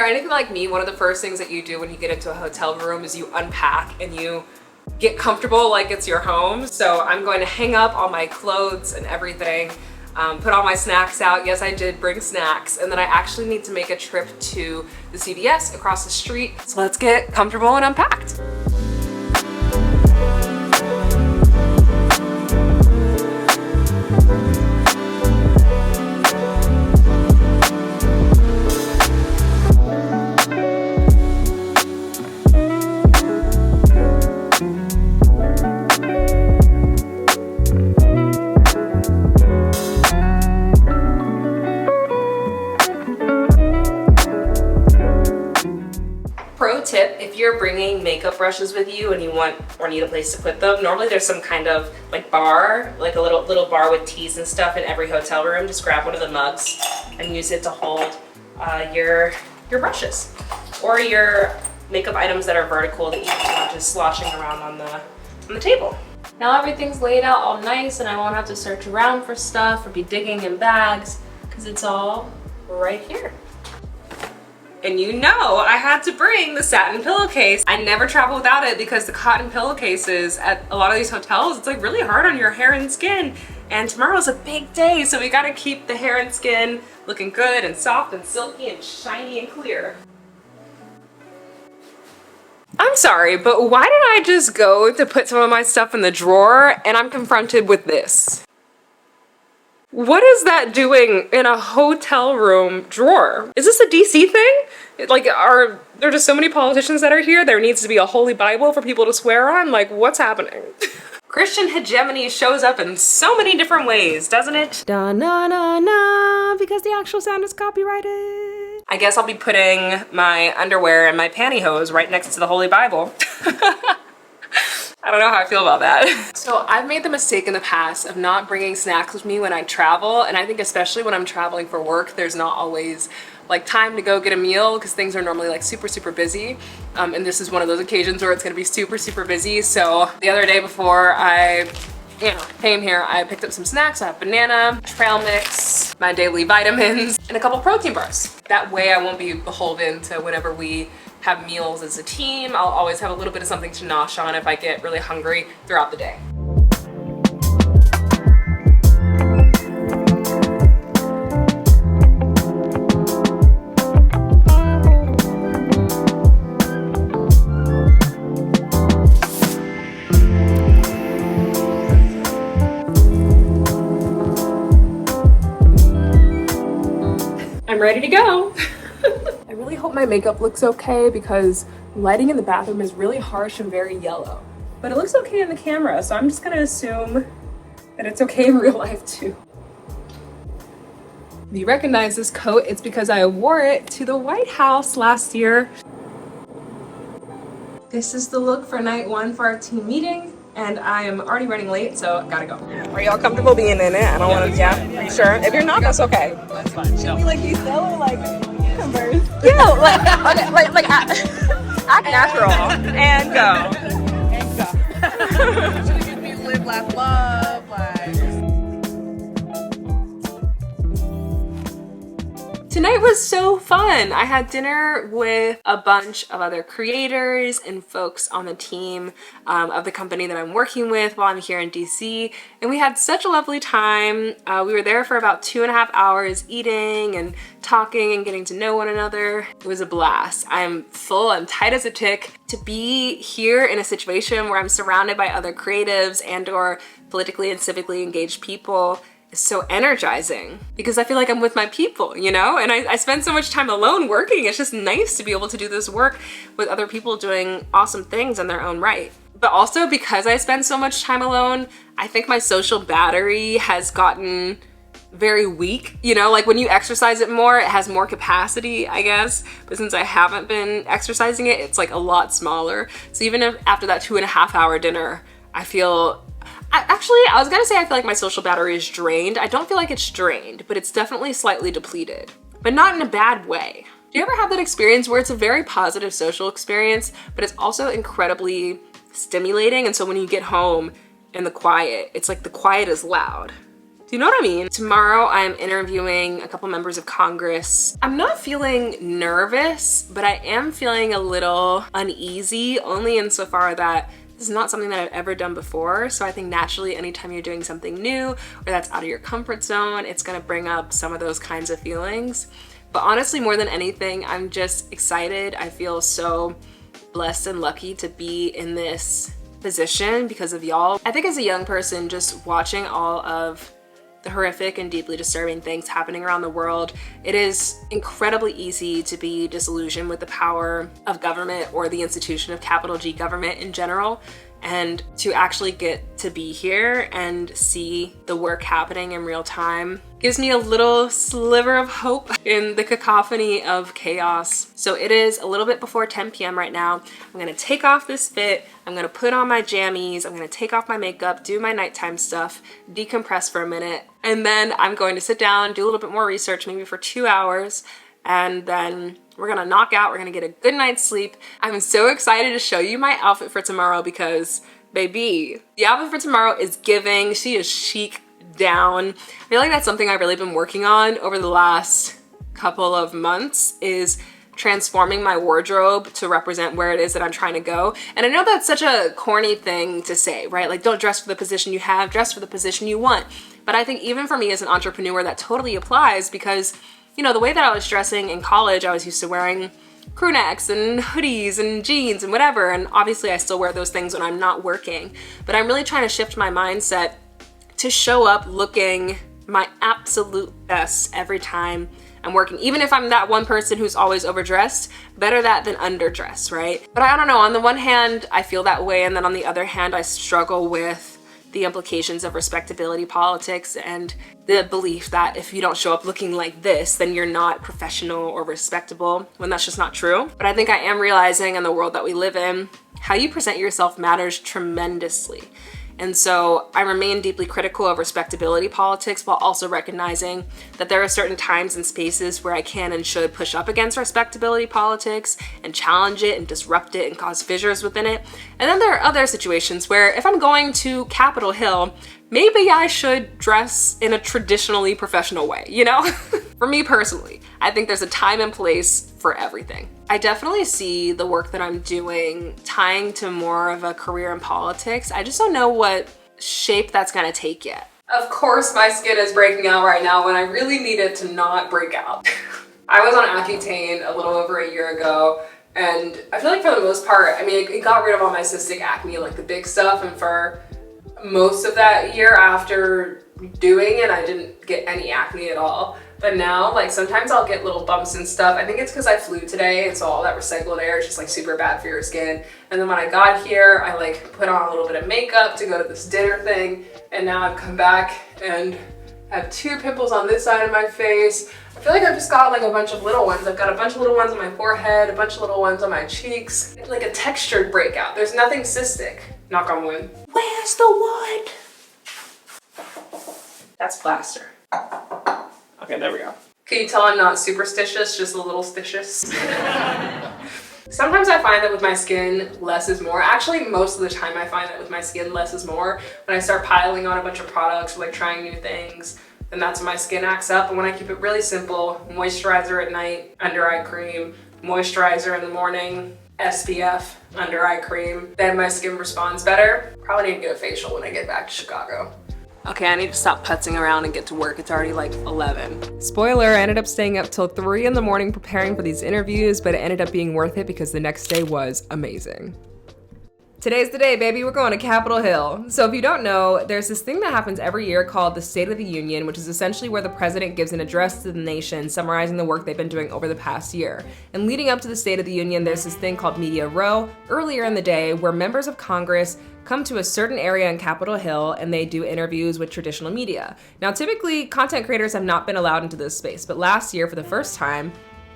anything like me, one of the first things that you do when you get into a hotel room is you unpack and you get comfortable like it's your home. So I'm going to hang up all my clothes and everything, put all my snacks out. Yes, I did bring snacks. And then I actually need to make a trip to the CVS across the street. So let's get comfortable and unpacked. Tip, if you're bringing makeup brushes with you and you want or need a place to put them, normally there's some kind of like bar, like a little bar with teas and stuff in every hotel room. Just grab one of the mugs and use it to hold your brushes or your makeup items that are vertical that you're not just sloshing around on the table. Now everything's laid out all nice and I won't have to search around for stuff or be digging in bags because it's all right here. And you know I had to bring the satin pillowcase. I never travel without it because the cotton pillowcases at a lot of these hotels, it's like really hard on your hair and skin. And tomorrow's a big day, so we gotta keep the hair and skin looking good and soft and silky and shiny and clear. I'm sorry, but why did I just go to put some of my stuff in the drawer and I'm confronted with this? What is that doing in a hotel room drawer? Is this a DC thing? Like, are there just so many politicians that are here? There needs to be a holy Bible for people to swear on? Like, what's happening? Christian hegemony shows up in so many different ways, doesn't it? Da-na-na-na, because the actual sound is copyrighted. I guess I'll be putting my underwear and my pantyhose right next to the holy Bible. I don't know how I feel about that. So I've made the mistake in the past of not bringing snacks with me when I travel. And I think especially when I'm traveling for work, there's not always like time to go get a meal because things are normally like super busy. And this is one of those occasions where it's gonna be super busy. So the other day before I came here, I picked up some snacks. I have banana, trail mix, my daily vitamins, and a couple protein bars. That way I won't be beholden to whenever we have meals as a team. I'll always have a little bit of something to nosh on if I get really hungry throughout the day. I'm ready to go. I really hope my makeup looks okay because lighting in the bathroom is really harsh and very yellow. But it looks okay in the camera, so I'm just gonna assume that it's okay in real life too. If you recognize this coat, it's because I wore it to the White House last year. This is the look for night one for our team meeting, and I am already running late, so gotta go. Are y'all comfortable being in it? I don't want to, are you sure? If you're not, that's okay. That's fine. Should we like be still or like Converse? Yeah, like act natural and go. And go. Should have me live, laugh, love, like. Tonight was so fun. I had dinner with a bunch of other creators and folks on the team of the company that I'm working with while I'm here in DC, and we had such a lovely time. We were there for about 2.5 hours eating and talking and getting to know one another. It was a blast. I'm full, I'm tight as a tick. To be here in a situation where I'm surrounded by other creatives and or politically and civically engaged people is so energizing because I feel like I'm with my people, you know? And I spend so much time alone working. It's just nice to be able to do this work with other people doing awesome things in their own right. But also because I spend so much time alone, I think my social battery has gotten very weak. You know, like when you exercise it more, it has more capacity, I guess. But since I haven't been exercising it, it's like a lot smaller. So even if after that 2.5 hour dinner, I feel I was gonna say I feel like my social battery is drained. I don't feel like it's drained, but it's definitely slightly depleted, but not in a bad way. Do you ever have that experience where it's a very positive social experience, but it's also incredibly stimulating? And so when you get home in the quiet, it's like the quiet is loud. Do you know what I mean? Tomorrow I'm interviewing a couple members of Congress. I'm not feeling nervous, but I am feeling a little uneasy, only insofar that this is not something that I've ever done before. So I think naturally anytime you're doing something new or that's out of your comfort zone, it's gonna bring up some of those kinds of feelings. But honestly, more than anything, I'm just excited. I feel so blessed and lucky to be in this position because of y'all. I think as a young person, just watching all of the horrific and deeply disturbing things happening around the world, it is incredibly easy to be disillusioned with the power of government or the institution of capital G government in general. And to actually get to be here and see the work happening in real time gives me a little sliver of hope in the cacophony of chaos. So it is a little bit before 10 p.m. right now. I'm gonna take off this fit, I'm gonna put on my jammies, I'm gonna take off my makeup, do my nighttime stuff, decompress for a minute, and then I'm going to sit down, do a little bit more research, maybe for 2 hours, and then we're gonna knock out, we're gonna get a good night's sleep. I'm so excited to show you my outfit for tomorrow because, baby, the outfit for tomorrow is giving. She is chic down. I feel like that's something I've really been working on over the last couple of months, is transforming my wardrobe to represent where it is that I'm trying to go. And I know that's such a corny thing to say, right? Like, don't dress for the position you have, dress for the position you want. But I think even for me as an entrepreneur, that totally applies because, you know, the way that I was dressing in college, I was used to wearing crew necks and hoodies and jeans and whatever. And obviously I still wear those things when I'm not working, but I'm really trying to shift my mindset to show up looking my absolute best every time I'm working. Even if I'm that one person who's always overdressed, better that than underdressed, right? But I don't know, on the one hand, I feel that way. And then on the other hand, I struggle with the implications of respectability politics and the belief that if you don't show up looking like this, then you're not professional or respectable, when that's just not true. But I think I am realizing in the world that we live in, how you present yourself matters tremendously. And so I remain deeply critical of respectability politics while also recognizing that there are certain times and spaces where I can and should push up against respectability politics and challenge it and disrupt it and cause fissures within it. And then there are other situations where if I'm going to Capitol Hill, maybe I should dress in a traditionally professional way, you know? For me personally, I think there's a time and place for everything. I definitely see the work that I'm doing tying to more of a career in politics. I just don't know what shape that's gonna take yet. Of course, my skin is breaking out right now when I really need it to not break out. I was on Accutane a little over a year ago, and I feel like for the most part, I mean, it got rid of all my cystic acne, like the big stuff, and for most of that year after doing it, I didn't get any acne at all. But now, like, sometimes I'll get little bumps and stuff. I think it's because I flew today, and so all that recycled air is just like super bad for your skin. And then when I got here, I like put on a little bit of makeup to go to this dinner thing, and now I've come back and have 2 pimples on this side of my face. I feel like I've just got like a bunch of little ones. I've got a bunch of little ones on my forehead, a bunch of little ones on my cheeks. It's like a textured breakout. There's nothing cystic, knock on wood. Where's the wood? That's plaster. Okay, there we go. Can you tell I'm not superstitious, just a little stitious? Sometimes I find that with my skin, less is more. Actually, most of the time I find that with my skin, less is more. When I start piling on a bunch of products, or like trying new things, then that's when my skin acts up. And when I keep it really simple, moisturizer at night, under eye cream, moisturizer in the morning, SPF, under eye cream, then my skin responds better. Probably need to get a facial when I get back to Chicago. Okay, I need to stop putzing around and get to work. It's already like 11. Spoiler, I ended up staying up till 3 in the morning preparing for these interviews, but it ended up being worth it because the next day was amazing. Today's the day, baby. We're going to Capitol Hill. So if you don't know, there's this thing that happens every year called the State of the Union, which is essentially where the president gives an address to the nation summarizing the work they've been doing over the past year. And leading up to the State of the Union, there's this thing called Media Row earlier in the day where members of Congress come to a certain area on Capitol Hill and they do interviews with traditional media. Now, typically, content creators have not been allowed into this space, but last year, for the first time,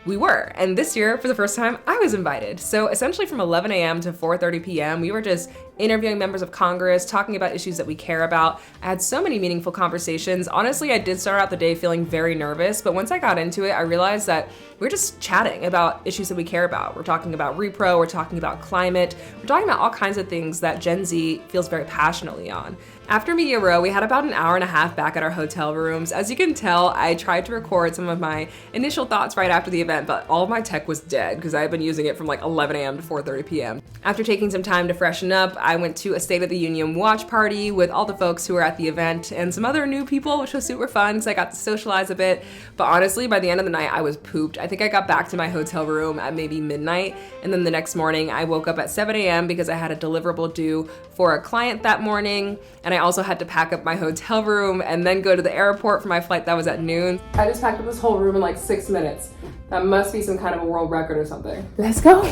we were. And this year, for the first time, I was invited. So essentially from 11 a.m. to 4:30 p.m., we were just interviewing members of Congress, talking about issues that we care about. I had so many meaningful conversations. Honestly, I did start out the day feeling very nervous, but once I got into it, I realized that we're just chatting about issues that we care about. We're talking about repro, we're talking about climate, we're talking about all kinds of things that Gen Z feels very passionately on. After Media Row, we had about an hour and a half back at our hotel rooms. As you can tell, I tried to record some of my initial thoughts right after the event, but all of my tech was dead because I had been using it from like 11 a.m. to 4:30 p.m. After taking some time to freshen up, I went to a State of the Union watch party with all the folks who were at the event and some other new people, which was super fun because I got to socialize a bit. But honestly, by the end of the night, I was pooped. I think I got back to my hotel room at maybe midnight, and then the next morning I woke up at 7 a.m. because I had a deliverable due for a client that morning, and I also had to pack up my hotel room and then go to the airport for my flight that was at noon. I just packed up this whole room in like 6 minutes. That must be some kind of a world record or something. Let's go.